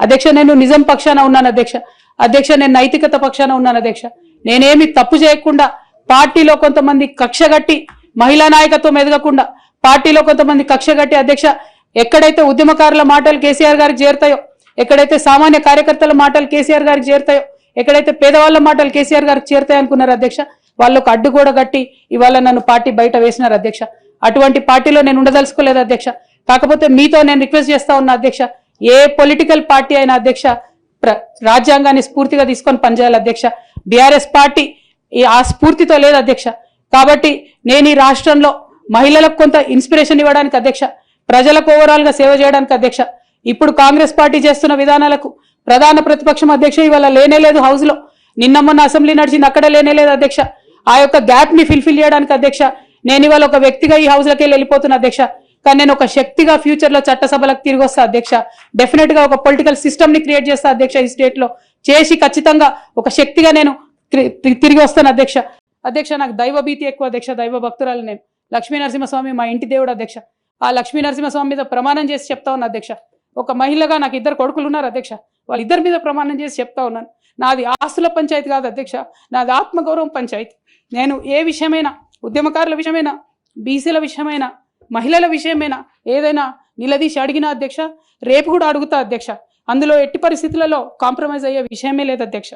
అధ్యక్ష నేను నిజం పక్షాన ఉన్నాను అధ్యక్ష. అధ్యక్ష నేను నైతికత పక్షాన ఉన్నాను అధ్యక్ష. నేనేమి తప్పు చేయకుండా పార్టీలో కొంతమంది కక్షగట్టి మహిళా నాయకత్వం ఎదగకుండా పార్టీలో కొంతమంది కక్షగట్టి అధ్యక్ష ఎక్కడైతే ఉద్యమకారుల మాటలు కేసీఆర్ గారికి చేరుతాయో, ఎక్కడైతే సామాన్య కార్యకర్తల మాటలు కేసీఆర్ గారికి చేరుతాయో, ఎక్కడైతే పేదవాళ్ళ మాటలు కేసీఆర్ గారికి చేరుతాయి అనుకున్నారు అధ్యక్ష, వాళ్ళకు అడ్డు కూడా గట్టి ఇవాళ నన్ను పార్టీ బయట వేసినారు అధ్యక్ష. అటువంటి పార్టీలో నేను ఉండదలుచుకోలేదు అధ్యక్ష. కాకపోతే మీతో నేను రిక్వెస్ట్ చేస్తా ఉన్నా అధ్యక్ష, ఏ పొలిటికల్ పార్టీ అయినా అధ్యక్ష రాజ్యాంగాన్ని స్ఫూర్తిగా తీసుకొని పనిచేయాలి అధ్యక్ష. బీఆర్ఎస్ పార్టీ ఆ స్ఫూర్తితో లేదు అధ్యక్ష. కాబట్టి నేను ఈ రాష్ట్రంలో మహిళలకు కొంత ఇన్స్పిరేషన్ ఇవ్వడానికి అధ్యక్ష, ప్రజలకు ఓవరాల్ గా సేవ చేయడానికి అధ్యక్ష, ఇప్పుడు కాంగ్రెస్ పార్టీ చేస్తున్న విధానాలకు ప్రధాన ప్రతిపక్షం అధ్యక్ష ఇవాళ లేనేలేదు హౌస్ లో, నిన్న మొన్న అసెంబ్లీ నడిచింది అక్కడ లేనేలేదు అధ్యక్ష. ఆ యొక్క గ్యాప్ ని ఫిల్ఫిల్ చేయడానికి అధ్యక్ష నేను ఇవాళ ఒక వ్యక్తిగా ఈ హౌస్ లకి వెళ్ళిపోతున్నా అధ్యక్ష. కానీ నేను ఒక శక్తిగా ఫ్యూచర్ లో చట్టసభలకు తిరిగి వస్తా అధ్యక్ష. డెఫినెట్ గా ఒక పొలిటికల్ సిస్టమ్ ని క్రియేట్ చేస్తా అధ్యక్ష ఈ స్టేట్ లో, చేసి ఖచ్చితంగా ఒక శక్తిగా నేను తిరిగి వస్తాను అధ్యక్ష. అధ్యక్ష నాకు దైవ భీతి ఎక్కువ అధ్యక్ష, దైవ భక్తురాలు నేను. లక్ష్మీ నరసింహస్వామి మా ఇంటి దేవుడు అధ్యక్ష. ఆ లక్ష్మీ నరసింహస్వామి మీద ప్రమాణం చేసి చెప్తా ఉన్నా అధ్యక్ష. ఒక మహిళగా నాకు 2 కొడుకులు ఉన్నారు అధ్యక్ష, వాళ్ళిద్దరి మీద ప్రమాణం చేసి చెప్తా ఉన్నాను. నాది ఆస్తుల పంచాయతీ కాదు అధ్యక్ష, నాది ఆత్మగౌరవం పంచాయతీ. నేను ఏ విషయమైనా, ఉద్యమకారుల విషయమైనా, బీసీల విషయమైనా, మహిళల విషయమైనా ఏదైనా నిలదీసి అడిగినా అధ్యక్ష, రేపు కూడా అడుగుతా అధ్యక్ష. అందులో ఎట్టి పరిస్థితులలో కాంప్రమైజ్ అయ్యే విషయమే లేదు అధ్యక్ష.